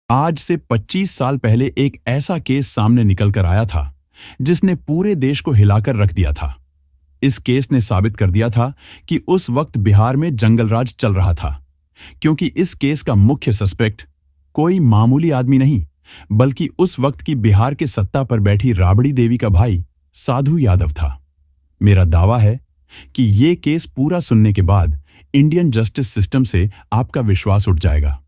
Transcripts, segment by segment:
आज से 25 साल पहले एक ऐसा केस सामने निकल कर आया था जिसने पूरे देश को हिलाकर रख दिया था। इस केस ने साबित कर दिया था कि उस वक्त बिहार में जंगलराज चल रहा था, क्योंकि इस केस का मुख्य सस्पेक्ट कोई मामूली आदमी नहीं, बल्कि उस वक्त की बिहार के सत्ता पर बैठी राबड़ी देवी का भाई साधु यादव था। मेरा दावा है कि ये केस पूरा सुनने के बाद इंडियन जस्टिस सिस्टम से आपका विश्वास उठ जाएगा,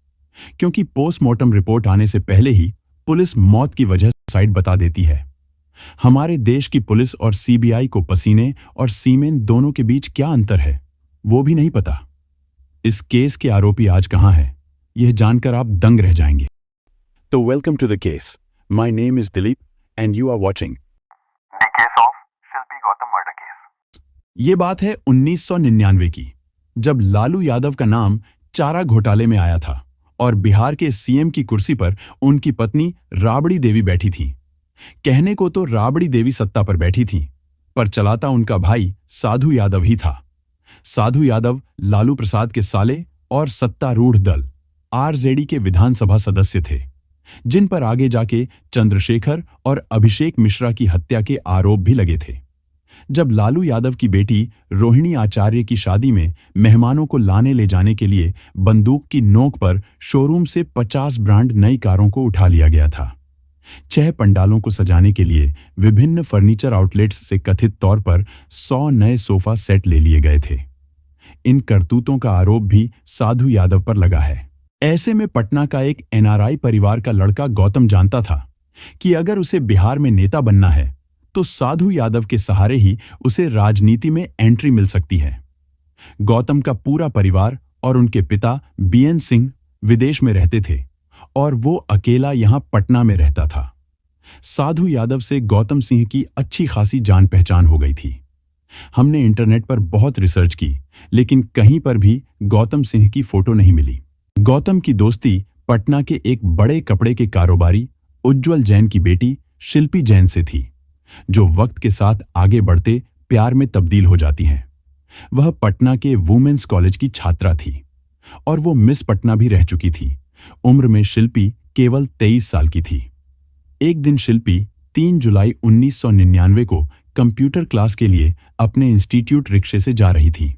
क्योंकि पोस्टमार्टम रिपोर्ट आने से पहले ही पुलिस मौत की वजह सुसाइड बता देती है। हमारे देश की पुलिस और सीबीआई को पसीने और सीमेन दोनों के बीच क्या अंतर है, वो भी नहीं पता। इस केस के आरोपी आज कहां है, यह जानकर आप दंग रह जाएंगे। तो welcome to the case. My name is Dilip and you are watching The case of Shilpi Gautam murder case. ये बात है 1999 की, जब लालू यादव का नाम चारा घोटाले में आया था और बिहार के सीएम की कुर्सी पर उनकी पत्नी राबड़ी देवी बैठी थी। कहने को तो राबड़ी देवी सत्ता पर बैठी थी, पर चलाता उनका भाई साधु यादव ही था। साधु यादव लालू प्रसाद के साले और सत्तारूढ़ दल आरजेडी के विधानसभा सदस्य थे, जिन पर आगे जाके चंद्रशेखर और अभिषेक मिश्रा की हत्या के आरोप भी लगे थे। जब लालू यादव की बेटी रोहिणी आचार्य की शादी में मेहमानों को लाने ले जाने के लिए बंदूक की नोक पर शोरूम से 50 ब्रांड नई कारों को उठा लिया गया था। 6 पंडालों को सजाने के लिए विभिन्न फर्नीचर आउटलेट्स से कथित तौर पर 100 नए सोफा सेट ले लिए गए थे। इन करतूतों का आरोप भी साधु यादव पर लगा है। ऐसे में पटना का एक एनआरआई परिवार का लड़का गौतम जानता था कि अगर उसे बिहार में नेता बनना है तो साधु यादव के सहारे ही उसे राजनीति में एंट्री मिल सकती है। गौतम का पूरा परिवार और उनके पिता बीएन सिंह विदेश में रहते थे और वो अकेला यहां पटना में रहता था। साधु यादव से गौतम सिंह की अच्छी खासी जान पहचान हो गई थी। हमने इंटरनेट पर बहुत रिसर्च की, लेकिन कहीं पर भी गौतम सिंह की फोटो नहीं मिली। गौतम की दोस्ती पटना के एक बड़े कपड़े के कारोबारी उज्जवल जैन की बेटी शिल्पी जैन से थी, जो वक्त के साथ आगे बढ़ते प्यार में तब्दील हो जाती हैं। वह पटना के वुमेन्स कॉलेज की छात्रा थी और वो मिस पटना भी रह चुकी थी। उम्र में शिल्पी केवल 23 साल की थी। एक दिन शिल्पी 3 जुलाई 1999 को कंप्यूटर क्लास के लिए अपने इंस्टीट्यूट रिक्शे से जा रही थी।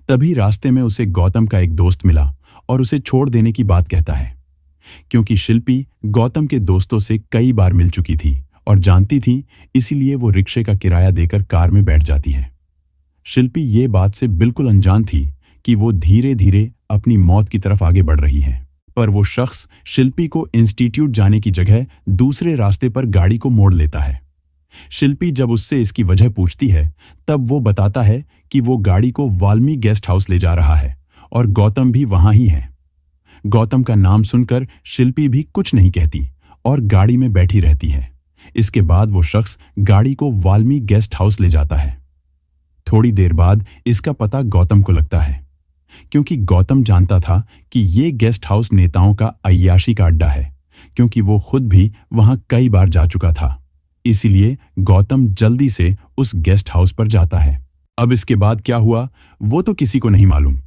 तभी रास्ते में उसे गौतम का एक दोस्त मिला और उसे छोड़ देने की बात कहता है, क्योंकि शिल्पी गौतम के दोस्तों से कई बार मिल चुकी थी और जानती थी, इसीलिए वो रिक्शे का किराया देकर कार में बैठ जाती है। शिल्पी ये बात से बिल्कुल अनजान थी कि वो धीरे धीरे अपनी मौत की तरफ आगे बढ़ रही है। पर वो शख्स शिल्पी को इंस्टीट्यूट जाने की जगह दूसरे रास्ते पर गाड़ी को मोड़ लेता है। शिल्पी जब उससे इसकी वजह पूछती है, तब वो बताता है कि वो गाड़ी को वाल्मी गेस्ट हाउस ले जा रहा है और गौतम भी वहां ही है। गौतम का नाम सुनकर शिल्पी भी कुछ नहीं कहती और गाड़ी में बैठी रहती है। इसके बाद वो शख्स गाड़ी को वाल्मी गेस्ट हाउस ले जाता है। थोड़ी देर बाद इसका पता गौतम को लगता है, क्योंकि गौतम जानता था कि ये गेस्ट हाउस नेताओं का अय्याशी का अड्डा है, क्योंकि वो खुद भी वहां कई बार जा चुका था। इसीलिए गौतम जल्दी से उस गेस्ट हाउस पर जाता है। अब इसके बाद क्या हुआ वो तो किसी को नहीं मालूम,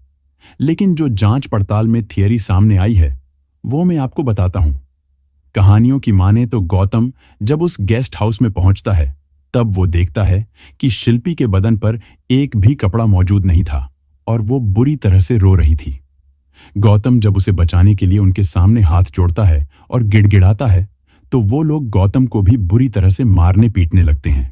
लेकिन जो जांच पड़ताल में थियरी सामने आई है वो मैं आपको बताता हूं। कहानियों की माने तो गौतम जब उस गेस्ट हाउस में पहुंचता है, तब वो देखता है कि शिल्पी के बदन पर एक भी कपड़ा मौजूद नहीं था और वो बुरी तरह से रो रही थी। गौतम जब उसे बचाने के लिए उनके सामने हाथ जोड़ता है और गिड़गिड़ाता है, तो वो लोग गौतम को भी बुरी तरह से मारने पीटने लगते हैं।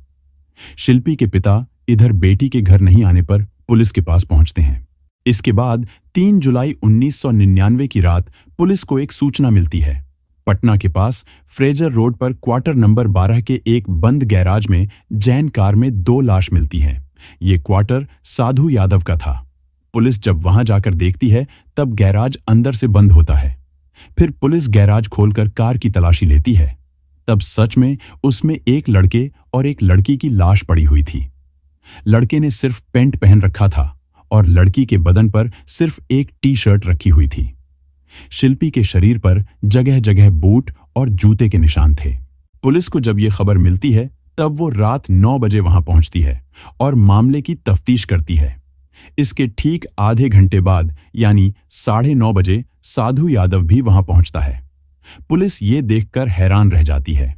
शिल्पी के पिता इधर बेटी के घर नहीं आने पर पुलिस के पास पहुंचते हैं। इसके बाद 3 जुलाई 1999 की रात पुलिस को एक सूचना मिलती है। पटना के पास फ्रेजर रोड पर क्वार्टर नंबर 12 के एक बंद गैराज में जैन कार में 2 लाश मिलती हैं। ये क्वार्टर साधु यादव का था। पुलिस जब वहां जाकर देखती है, तब गैराज अंदर से बंद होता है। फिर पुलिस गैराज खोलकर कार की तलाशी लेती है। तब सच में उसमें एक लड़के और एक लड़की की लाश पड़ी हुई थी। लड़के ने सिर्फ पैंट पहन रखा था और लड़की के बदन पर सिर्फ एक टी शर्ट रखी हुई थी। शिल्पी के शरीर पर जगह जगह बूट और जूते के निशान थे। पुलिस को जब यह खबर मिलती है, तब वो रात 9 बजे वहां पहुंचती है और मामले की तफ्तीश करती है। इसके ठीक आधे घंटे बाद यानी 9:30 बजे साधु यादव भी वहां पहुंचता है। पुलिस ये देखकर हैरान रह जाती है,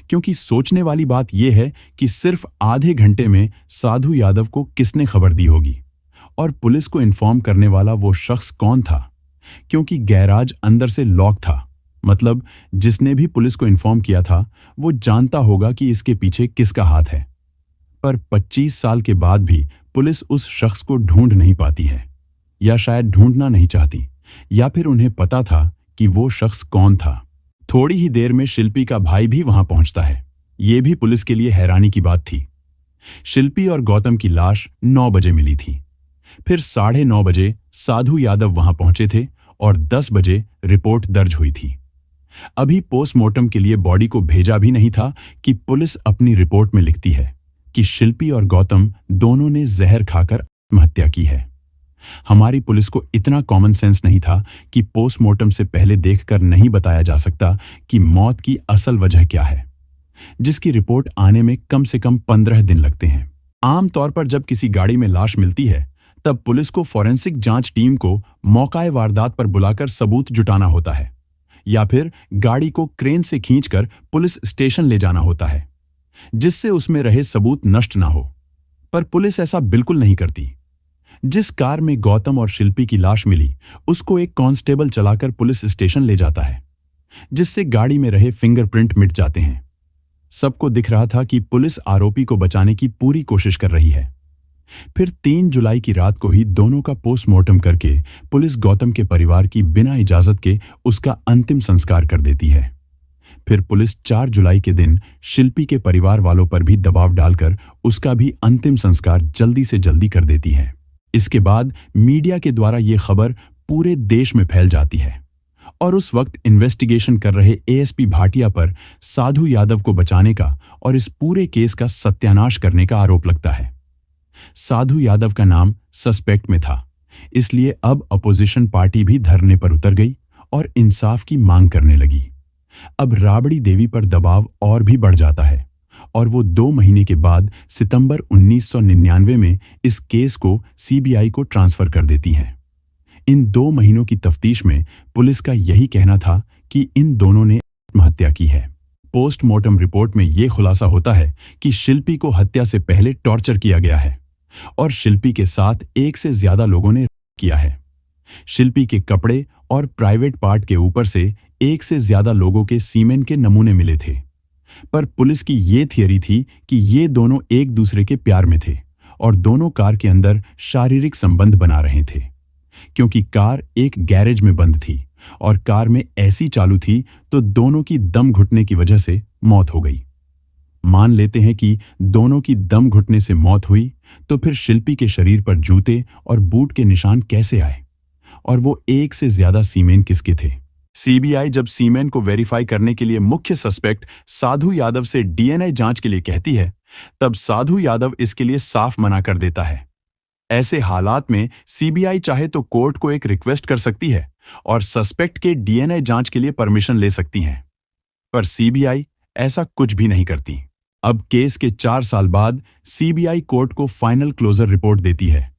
क्योंकि सोचने वाली बात यह है कि सिर्फ आधे घंटे में साधु यादव को किसने खबर दी होगी, और पुलिस को इन्फॉर्म करने वाला वो शख्स कौन था, क्योंकि गैराज अंदर से लॉक था। मतलब जिसने भी पुलिस को इन्फॉर्म किया था वो जानता होगा कि इसके पीछे किसका हाथ है। पर 25 साल के बाद भी पुलिस उस शख्स को ढूंढ नहीं पाती है, या शायद ढूंढना नहीं चाहती, या फिर उन्हें पता था कि वो शख्स कौन था। थोड़ी ही देर में शिल्पी का भाई भी वहां पहुंचता है। ये भी पुलिस के लिए हैरानी की बात थी। शिल्पी और गौतम की लाश 9 बजे मिली थी। फिर 9:30 बजे साधु यादव वहां पहुंचे थे और 10 बजे रिपोर्ट दर्ज हुई थी। अभी पोस्टमार्टम के लिए बॉडी को भेजा भी नहीं था कि पुलिस अपनी रिपोर्ट में लिखती है कि शिल्पी और गौतम दोनों ने जहर खाकर आत्महत्या की है। हमारी पुलिस को इतना कॉमन सेंस नहीं था कि पोस्टमार्टम से पहले देखकर नहीं बताया जा सकता कि मौत की असल वजह क्या है, जिसकी रिपोर्ट आने में कम से कम 15 दिन लगते हैं। आमतौर पर जब किसी गाड़ी में लाश मिलती है तब पुलिस को फॉरेंसिक जांच टीम को मौकाए वारदात पर बुलाकर सबूत जुटाना होता है, या फिर गाड़ी को क्रेन से खींचकर पुलिस स्टेशन ले जाना होता है, जिससे उसमें रहे सबूत नष्ट ना हो। पर पुलिस ऐसा बिल्कुल नहीं करती। जिस कार में गौतम और शिल्पी की लाश मिली उसको एक कांस्टेबल चलाकर पुलिस स्टेशन ले जाता है, जिससे गाड़ी में रहे फिंगरप्रिंट मिट जाते हैं। सबको दिख रहा था कि पुलिस आरोपी को बचाने की पूरी कोशिश कर रही है। फिर 3 जुलाई की रात को ही दोनों का पोस्टमार्टम करके पुलिस गौतम के परिवार की बिना इजाजत के उसका अंतिम संस्कार कर देती है। फिर पुलिस 4 जुलाई के दिन शिल्पी के परिवार वालों पर भी दबाव डालकर उसका भी अंतिम संस्कार जल्दी से जल्दी कर देती है। इसके बाद मीडिया के द्वारा यह खबर पूरे देश में फैल जाती है और उस वक्त इन्वेस्टिगेशन कर रहे एएसपी भाटिया पर साधु यादव को बचाने का और इस पूरे केस का सत्यानाश करने का आरोप लगता है। साधु यादव का नाम सस्पेक्ट में था, इसलिए अब अपोजिशन पार्टी भी धरने पर उतर गई और इंसाफ की मांग करने लगी। अब राबड़ी देवी पर दबाव और भी बढ़ जाता है और वो 2 महीने के बाद सितंबर 1999 में इस केस को सीबीआई को ट्रांसफर कर देती हैं। इन 2 महीनों की तफ्तीश में पुलिस का यही कहना था कि इन दोनों ने आत्महत्या की है। पोस्टमार्टम रिपोर्ट में यह खुलासा होता है कि शिल्पी को हत्या से पहले टॉर्चर किया गया है और शिल्पी के साथ 1 से ज्यादा लोगों ने किया है। शिल्पी के कपड़े और प्राइवेट पार्ट के ऊपर से 1 से ज्यादा लोगों के सीमेन के नमूने मिले थे। पर पुलिस की ये थियरी थी कि ये दोनों एक दूसरे के प्यार में थे और दोनों कार के अंदर शारीरिक संबंध बना रहे थे, क्योंकि कार एक गैरेज में बंद थी और कार में ऐसी चालू थी तो दोनों की दम घुटने की वजह से मौत हो गई। मान लेते हैं कि दोनों की दम घुटने से मौत हुई, तो फिर शिल्पी के शरीर पर जूते और बूट के निशान कैसे आए, और वो 1 से ज्यादा सीमेन किसके थे? सीबीआई जब सीमेन को वेरीफाई करने के लिए मुख्य सस्पेक्ट साधु यादव से डीएनए जांच के लिए कहती है, तब साधु यादव इसके लिए साफ मना कर देता है। ऐसे हालात में सीबीआई चाहे तो कोर्ट को एक रिक्वेस्ट कर सकती है और सस्पेक्ट के डीएनए जांच के लिए परमिशन ले सकती हैं, पर सीबीआई ऐसा कुछ भी नहीं करती। अब केस के 4 साल बाद सीबीआई कोर्ट को फाइनल क्लोजर रिपोर्ट देती है,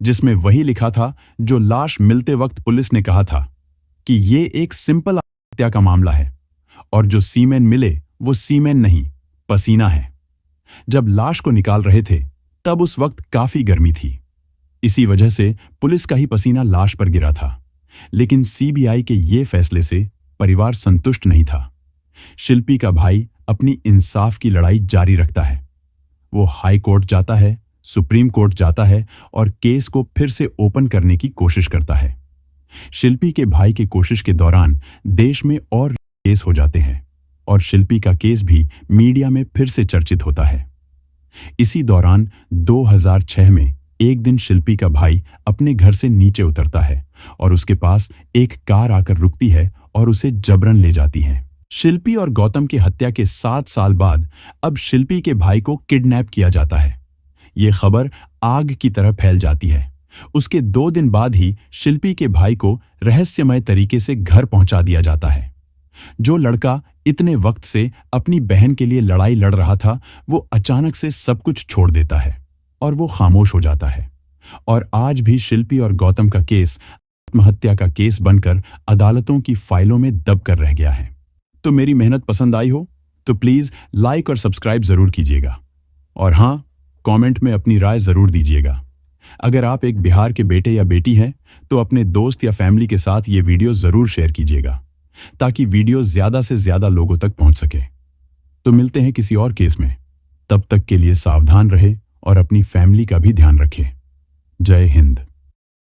जिसमें वही लिखा था जो लाश मिलते वक्त पुलिस ने कहा था कि ये एक सिंपल हत्या का मामला है और जो सीमेन मिले वो सीमेन नहीं, पसीना है। जब लाश को निकाल रहे थे तब उस वक्त काफी गर्मी थी, इसी वजह से पुलिस का ही पसीना लाश पर गिरा था। लेकिन सीबीआई के ये फैसले से परिवार संतुष्ट नहीं था। शिल्पी का भाई अपनी इंसाफ की लड़ाई जारी रखता है। वो हाई कोर्ट जाता है, सुप्रीम कोर्ट जाता है और केस को फिर से ओपन करने की कोशिश करता है। शिल्पी के भाई के कोशिश के दौरान देश में और केस हो जाते हैं और शिल्पी का केस भी मीडिया में फिर से चर्चित होता है। इसी दौरान 2006 में एक दिन शिल्पी का भाई अपने घर से नीचे उतरता है और उसके पास एक कार आकर रुकती है और उसे जबरन ले जाती है। शिल्पी और गौतम की हत्या के 7 साल बाद अब शिल्पी के भाई को किडनैप किया जाता है। ये खबर आग की तरह फैल जाती है। उसके 2 दिन बाद ही शिल्पी के भाई को रहस्यमय तरीके से घर पहुंचा दिया जाता है। जो लड़का इतने वक्त से अपनी बहन के लिए लड़ाई लड़ रहा था, वो अचानक से सब कुछ छोड़ देता है और वो खामोश हो जाता है। और आज भी शिल्पी और गौतम का केस आत्महत्या का केस बनकर अदालतों की फाइलों में दब कर रह गया है। तो मेरी मेहनत पसंद आई हो तो प्लीज लाइक और सब्सक्राइब जरूर कीजिएगा। और हाँ, कमेंट में अपनी राय जरूर दीजिएगा। अगर आप एक बिहार के बेटे या बेटी हैं तो अपने दोस्त या फैमिली के साथ ये वीडियो जरूर शेयर कीजिएगा ताकि वीडियो ज्यादा से ज्यादा लोगों तक पहुंच सके। तो मिलते हैं किसी और केस में। तब तक के लिए सावधान रहे और अपनी फैमिली का भी ध्यान रखें। जय हिंद।